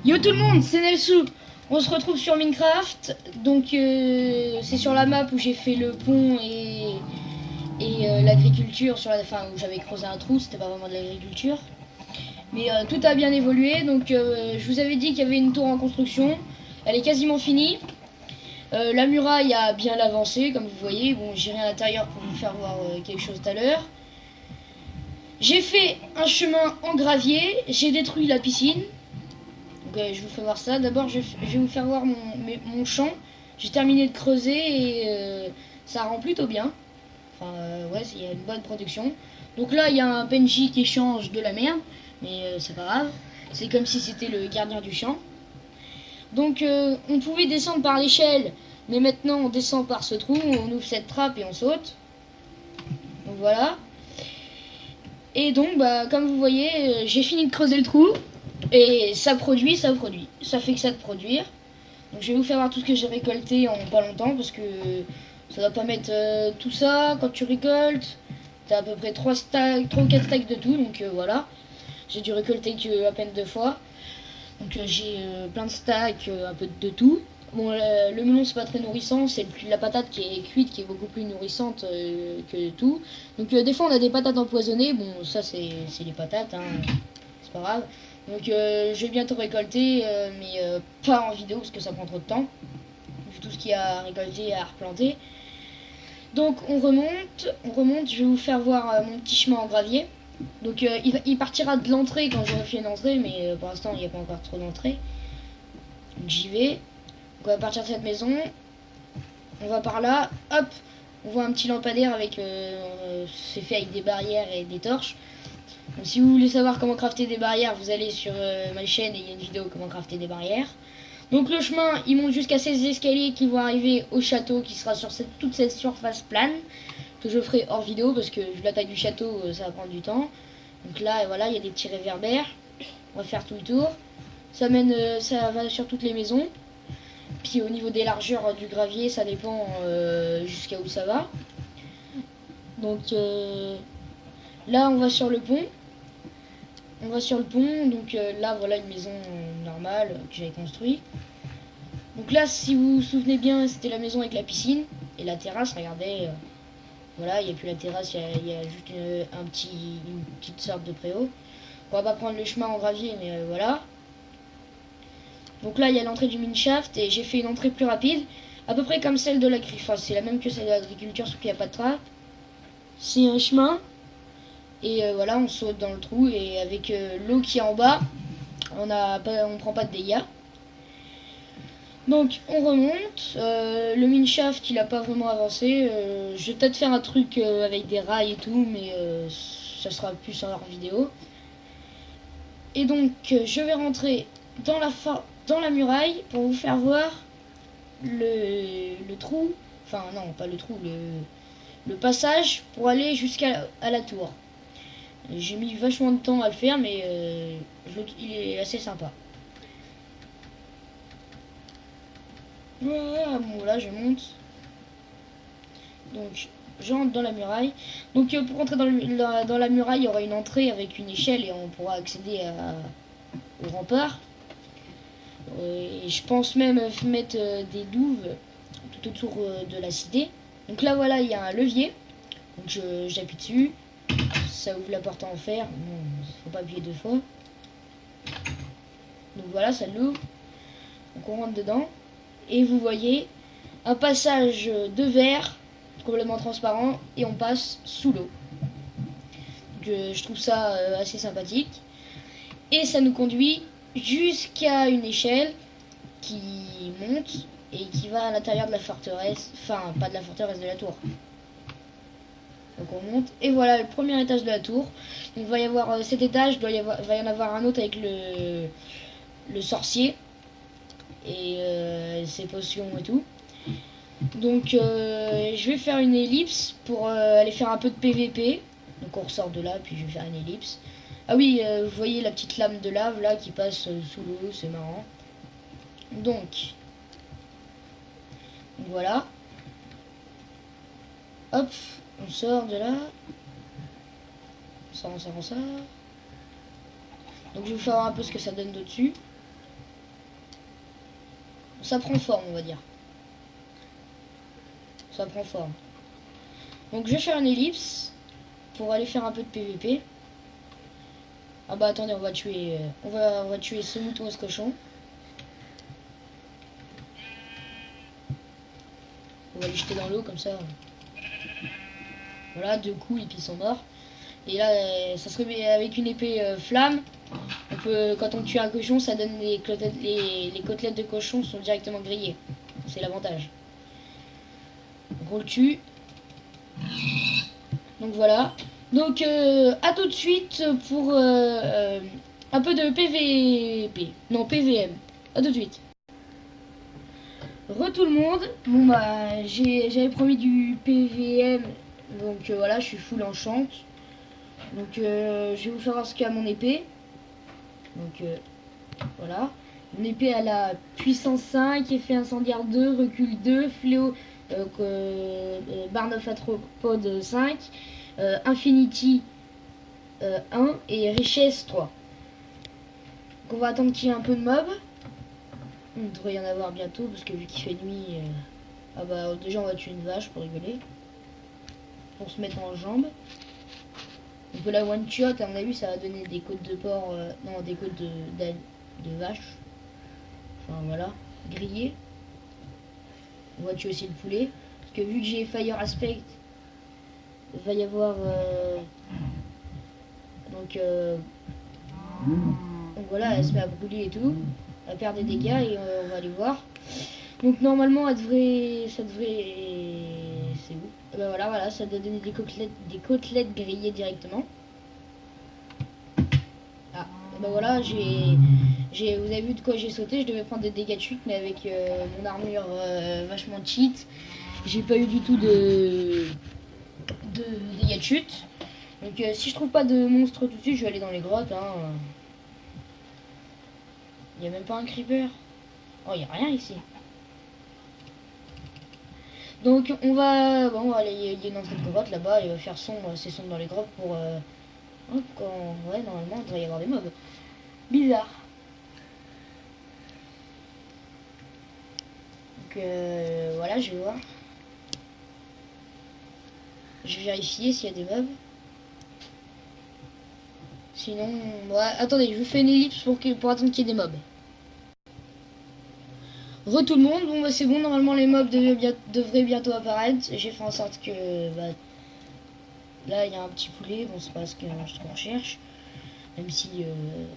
Yo tout le monde, c'est Nelsu. On se retrouve sur Minecraft. Donc c'est sur la map où j'ai fait le pont et l'agriculture sur la enfin où j'avais creusé un trou, c'était pas vraiment de l'agriculture. Mais tout a bien évolué. Donc je vous avais dit qu'il y avait une tour en construction. Elle est quasiment finie. La muraille a bien avancé, comme vous voyez. Bon, j'irai à l'intérieur pour vous faire voir quelque chose tout à l'heure. J'ai fait un chemin en gravier, j'ai détruit la piscine. Donc je vous fais voir ça. D'abord je vais vous faire voir mon champ. J'ai terminé de creuser et ça rend plutôt bien. Enfin ouais, il y a une bonne production. Donc là il y a un PNJ qui échange de la merde. Mais c'est pas grave. C'est comme si c'était le gardien du champ. Donc on pouvait descendre par l'échelle. Mais maintenant on descend par ce trou. On ouvre cette trappe et on saute. Donc voilà. Et donc bah comme vous voyez j'ai fini de creuser le trou. Et ça produit. Ça fait que ça de produire. Donc je vais vous faire voir tout ce que j'ai récolté en pas longtemps parce que ça va pas mettre tout ça quand tu récoltes. T'as à peu près 3 ou 4 stacks de tout, donc voilà. J'ai dû récolter que à peine 2 fois. Donc j'ai plein de stacks, un peu de tout. Bon, le melon c'est pas très nourrissant, c'est la patate qui est cuite qui est beaucoup plus nourrissante que tout. Donc des fois on a des patates empoisonnées, bon ça c'est les patates, hein. C'est pas grave. Donc je vais bientôt récolter, mais pas en vidéo parce que ça prend trop de temps. Vu tout ce qu'il y a à récolter et à replanter. Donc on remonte, je vais vous faire voir mon petit chemin en gravier. Donc il partira de l'entrée quand j'aurai fait une entrée, mais pour l'instant il n'y a pas encore trop d'entrée. Donc j'y vais. Donc on va partir de cette maison. On va par là, hop, on voit un petit lampadaire avec c'est fait avec des barrières et des torches. Donc, si vous voulez savoir comment crafter des barrières, vous allez sur ma chaîne et il y a une vidéo comment crafter des barrières. Donc le chemin, il monte jusqu'à ces escaliers qui vont arriver au château qui sera sur toute cette surface plane que je ferai hors vidéo parce que vu la taille du château, ça va prendre du temps. Donc là, voilà, il y a des petits réverbères. On va faire tout le tour. Ça mène, ça va sur toutes les maisons. Puis au niveau des largeurs du gravier, ça dépend jusqu'à où ça va. Donc là, on va sur le pont. On va sur le pont, donc là voilà une maison normale que j'avais construite. Donc là, si vous vous souvenez bien, c'était la maison avec la piscine et la terrasse. Regardez, voilà, il n'y a plus la terrasse, il y a juste une petite sorte de préau. On va pas prendre le chemin en gravier, mais voilà. Donc là, il y a l'entrée du mineshaft et j'ai fait une entrée plus rapide, à peu près comme celle de l'agriculture. Enfin, c'est la même que celle de l'agriculture, sauf qu'il n'y a pas de trappe. C'est un chemin. Et voilà, on saute dans le trou et avec l'eau qui est en bas, on prend pas de dégâts. Donc on remonte. Le mineshaft il a pas vraiment avancé. Je vais peut-être faire un truc avec des rails et tout, mais ça sera plus en hors vidéo. Et donc je vais rentrer dans la muraille pour vous faire voir le trou. Enfin non, pas le trou, le passage pour aller jusqu'à la tour. J'ai mis vachement de temps à le faire, mais il est assez sympa. Voilà, bon là je monte. Donc je rentre dans la muraille. Donc pour rentrer dans la muraille, il y aura une entrée avec une échelle et on pourra accéder au rempart. Et je pense même mettre des douves tout autour de la cité. Donc là voilà, il y a un levier. Donc j'appuie dessus. Ça ouvre la porte en fer. Bon, faut pas appuyer 2 fois. Donc voilà, ça l'ouvre. Donc on rentre dedans. Et vous voyez un passage de verre complètement transparent et on passe sous l'eau. Je trouve ça assez sympathique. Et ça nous conduit jusqu'à une échelle qui monte et qui va à l'intérieur de la forteresse. Enfin, pas de la forteresse, de la tour. Donc on monte et voilà le premier étage de la tour. Donc il va y avoir cet étage, il va y en avoir un autre avec le sorcier et ses potions et tout. Donc je vais faire une ellipse pour aller faire un peu de PVP. Donc on ressort de là puis je vais faire une ellipse. Ah oui, vous voyez la petite lame de lave là qui passe sous l'eau, c'est marrant. Donc voilà. Hop, on sort de là. On sort. Donc je vais vous faire voir un peu ce que ça donne de dessus. ça prend forme, on va dire. Ça prend forme. Donc je vais faire une ellipse pour aller faire un peu de PVP. Ah bah attendez, on va tuer ce mouton et ce cochon. On va les jeter dans l'eau comme ça. Voilà, 2 coups et puis ils sont morts. Et là, ça se remet avec une épée flamme. On peut, quand on tue un cochon, ça donne les côtelettes de cochon sont directement grillées. C'est l'avantage. Donc on le tue. Donc voilà. Donc à tout de suite pour un peu de PVP. Non, PVM. À tout de suite. Tout le monde. Bon bah j'avais promis du PVM. Donc voilà, je suis full enchant. Donc je vais vous faire voir ce qu'il y a à mon épée. Donc voilà. Mon épée a la puissance 5, effet incendiaire 2, recul 2, fléau, barre of arthropode 5, infinity 1 et richesse 3. Donc on va attendre qu'il y ait un peu de mobs. Il devrait y en avoir bientôt parce que vu qu'il fait nuit... Ah bah déjà on va tuer une vache pour rigoler. Pour se mettre en jambes. Donc la one shot à mon avis ça va donner des côtes de porc, non des côtes de vache. Enfin voilà, grillé. On va tuer aussi le poulet. Parce que vu que j'ai Fire Aspect, il va y avoir... donc voilà, elle se met à brûler et tout. Elle perd des dégâts et on va aller voir. Donc normalement elle devrait... ça devrait... c'est où? Et ben voilà, ça doit donner des côtelettes grillées directement. Ah, ben voilà, vous avez vu de quoi j'ai sauté, je devais prendre des dégâts de chute, mais avec mon armure vachement cheat, j'ai pas eu du tout de dégâts de chute. Donc si je trouve pas de monstre tout de suite, je vais aller dans les grottes. Il y a même pas un creeper. Oh, il y a rien ici. Donc on va aller, il y a une entrée de grotte là-bas, il va faire c'est sombre dans les grottes pour ouais, normalement il devrait y avoir des mobs. Bizarre. Donc voilà, je vais voir. Je vais vérifier s'il y a des mobs. Sinon, ouais, attendez, je vous fais une ellipse pour attendre qu'il y ait des mobs. Tout le monde, bon bah c'est bon, normalement les mobs devraient bientôt apparaître. J'ai fait en sorte que bah, là il y a un petit poulet, bon c'est pas ce qu'on recherche. Même si,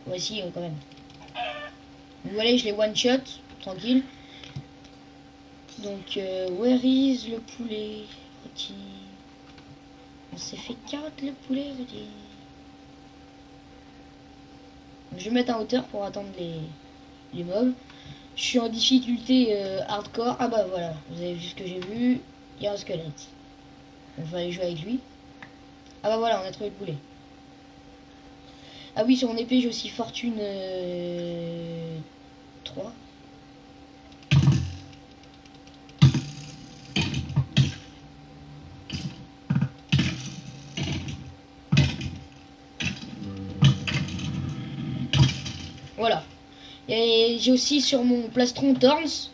ouais si quand même. Donc voilà, je les one shot, tranquille. Donc where is le poulet rôti? On s'est fait carotte le poulet rôti. Donc, je vais mettre en hauteur pour attendre les mobs. Je suis en difficulté hardcore. Ah bah voilà, vous avez vu ce que j'ai vu. Il y a un squelette. On va aller jouer avec lui. Ah bah voilà, on a trouvé le poulet. Ah oui, sur mon épée, j'ai aussi fortune 3. Voilà. Et j'ai aussi sur mon plastron Thorns.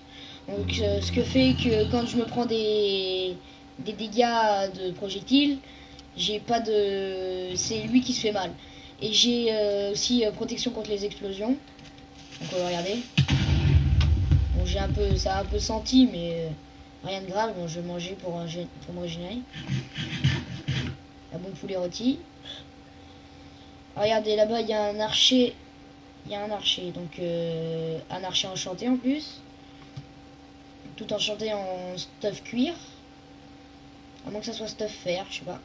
Donc ce que fait que quand je me prends des dégâts de projectiles, j'ai pas de... c'est lui qui se fait mal. Et j'ai aussi protection contre les explosions. Donc regardez. Bon, ça a un peu senti, mais rien de grave. Bon, je vais manger pour me régénérer. Un bon poulet rôti. Regardez, là-bas, il y a un archer. Donc un archer enchanté en plus. Tout enchanté en stuff cuir. À moins que ça soit stuff fer, je sais pas.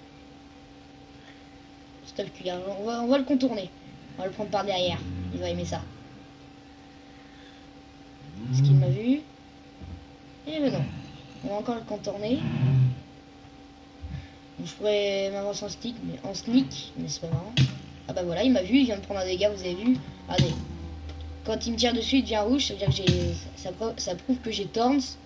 Stuff cuir. On va le contourner. On va le prendre par derrière. Il va aimer ça. Est-ce qu'il m'a vu? Eh ben non. On va encore le contourner. Donc, je pourrais m'avancer en sneak, mais c'est pas marrant. Ah bah voilà, il m'a vu, il vient de prendre un dégât, vous avez vu. Allez. Quand il me tire dessus, il devient rouge, ça veut dire que ça prouve que j'ai Thorns.